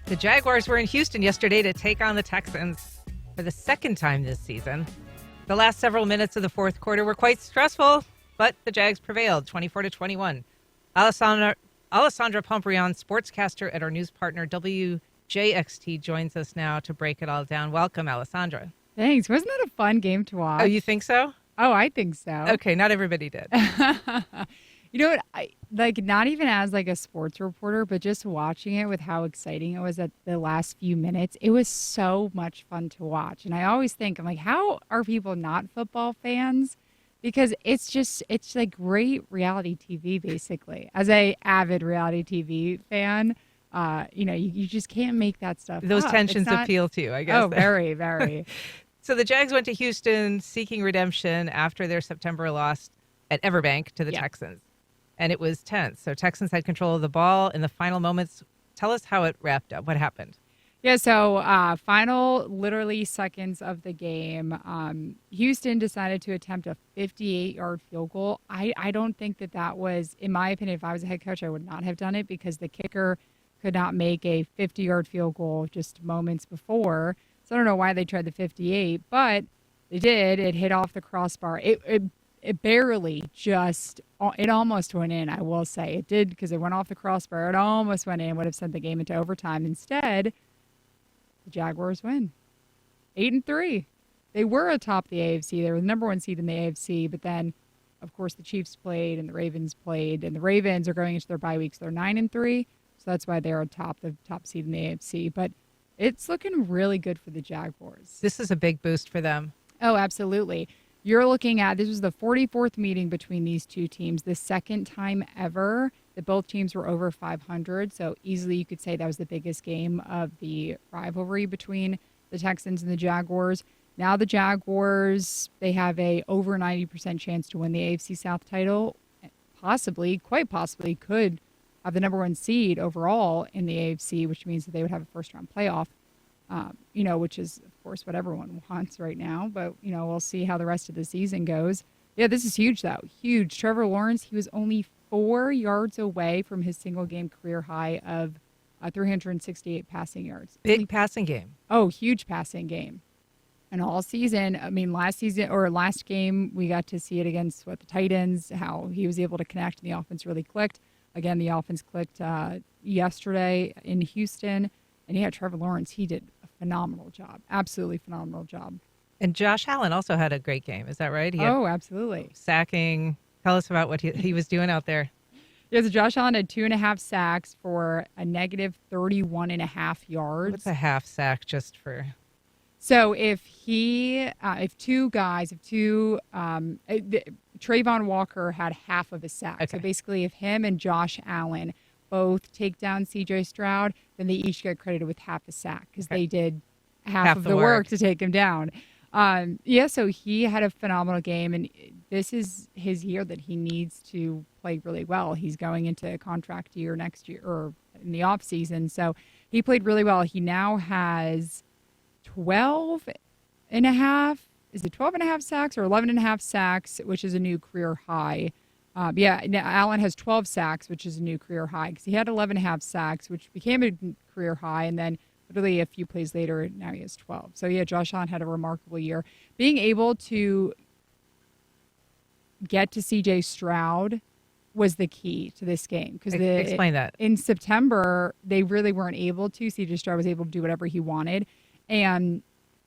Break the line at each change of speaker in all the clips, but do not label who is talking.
The Jaguars were in Houston yesterday to take on the Texans for the second time this season. The last several minutes of the fourth quarter were quite stressful, but the Jags prevailed 24-21. Alessandra Pontbriand, sportscaster at our news partner WJXT, joins us now to break it all down. Welcome, Alessandra.
Thanks. Wasn't that a fun game to watch?
Oh, you think so?
Oh, I think so.
Okay, not everybody did.
You know what? I not even as a sports reporter, but just watching it with how exciting it was at the last few minutes. It was so much fun to watch. And I always think, I'm like, how are people not football fans? Because it's like great reality TV, basically. As a avid reality TV fan, you just can't make that stuff
Those
up.
tensions appeal to you, I guess.
Oh, very, very.
So the Jags went to Houston seeking redemption after their September loss at Everbank to the Texans. And it was tense. So Texans had control of the ball in the final moments. Tell us how it wrapped up. What happened?
Yeah, so final literally seconds of the game, Houston decided to attempt a 58-yard field goal. I don't think that was, in my opinion, if I was a head coach, I would not have done it because the kicker could not make a 50-yard field goal just moments before. So I don't know why they tried the 58, but they did. It hit off the crossbar. It barely it almost went in, I will say. It did because it went off the crossbar. It almost went in, would have sent the game into overtime. Instead, the Jaguars win. 8-3. They were atop the AFC. They were the number one seed in the AFC, but then, of course, the Chiefs played and the Ravens played, and the Ravens are going into their bye weeks. They're 9-3, so that's why they're atop the top seed in the AFC. But it's looking really good for the Jaguars.
This is a big boost for them.
Oh, absolutely. You're looking at, this was the 44th meeting between these two teams, the second time ever that both teams were over 500. So easily you could say that was the biggest game of the rivalry between the Texans and the Jaguars. Now the Jaguars, they have a over 90% chance to win the AFC South title. Possibly, quite possibly, could have the number one seed overall in the AFC, which means that they would have a first-round playoff. Which is, of course, what everyone wants right now. But, we'll see how the rest of the season goes. Yeah, this is huge, though. Huge. Trevor Lawrence, he was only 4 yards away from his single-game career high of 368 passing yards.
Big passing game.
Oh, huge passing game. And all season, last game, we got to see it against the Titans, how he was able to connect and the offense really clicked. Again, the offense clicked yesterday in Houston. And yeah, Trevor Lawrence, he did a phenomenal job. Absolutely phenomenal job.
And Josh Allen also had a great game. Is that right?
Absolutely.
Sacking. Tell us about what he was doing out there.
Yeah, so Josh Allen had 2.5 sacks for a negative 31.5 yards.
What's a half sack just for?
So Trayvon Walker had half of a sack. Okay. So basically if him and Josh Allen both take down C.J. Stroud, then they each get credited with half a sack because they did half of the work to take him down. So he had a phenomenal game, and this is his year that he needs to play really well. He's going into a contract year next year or in the off season, so he played really well. He now has 12 and a half sacks or 11.5 sacks, which is a new career high. Allen has 12 sacks, which is a new career high because he had 11.5 sacks, which became a career high. And then literally a few plays later, now he has 12. So, yeah, Josh Allen had a remarkable year. Being able to get to C.J. Stroud was the key to this game. Because
explain that.
In September, they really weren't able to. C.J. Stroud was able to do whatever he wanted. And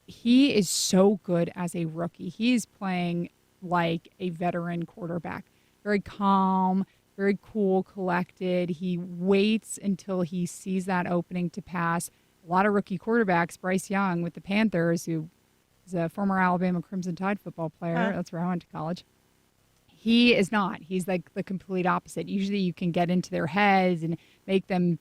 he is so good as a rookie. He's playing like a veteran quarterback. Very calm, very cool, collected. He waits until he sees that opening to pass. A lot of rookie quarterbacks, Bryce Young with the Panthers, who is a former Alabama Crimson Tide football player. That's where I went to college. He is not. He's like the complete opposite. Usually you can get into their heads and make them,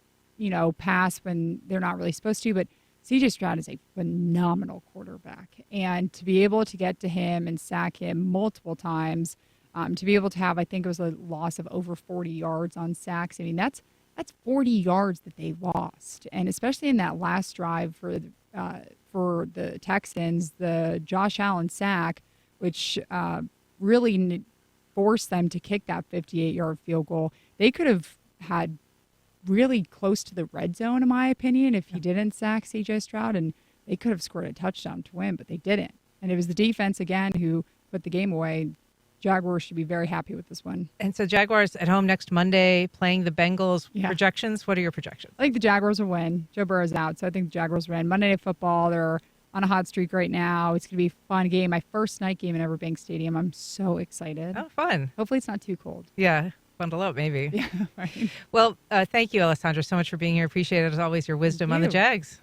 pass when they're not really supposed to. But C.J. Stroud is a phenomenal quarterback. And to be able to get to him and sack him multiple times, to be able to have, I think it was a loss of over 40 yards on sacks. I mean, that's 40 yards that they lost. And especially in that last drive for the Texans, the Josh Allen sack, which really forced them to kick that 58-yard field goal. They could have had really close to the red zone, in my opinion, if he didn't sack C.J. Stroud, and they could have scored a touchdown to win, but they didn't. And it was the defense, again, who put the game away. Jaguars should be very happy with this one.
And so Jaguars at home next Monday playing the Bengals.
Yeah.
Projections? What are your projections?
I think the Jaguars will win. Joe Burrow's out, so I think the Jaguars win. Monday Night Football, they're on a hot streak right now. It's going to be a fun game. My first night game in Everbank Stadium. I'm so excited.
Oh, fun.
Hopefully it's not too cold.
Yeah. Bundle up, maybe.
Yeah, right.
Well, thank you, Alessandra, so much for being here. Appreciate it, as always, your wisdom on the
you.
Jags.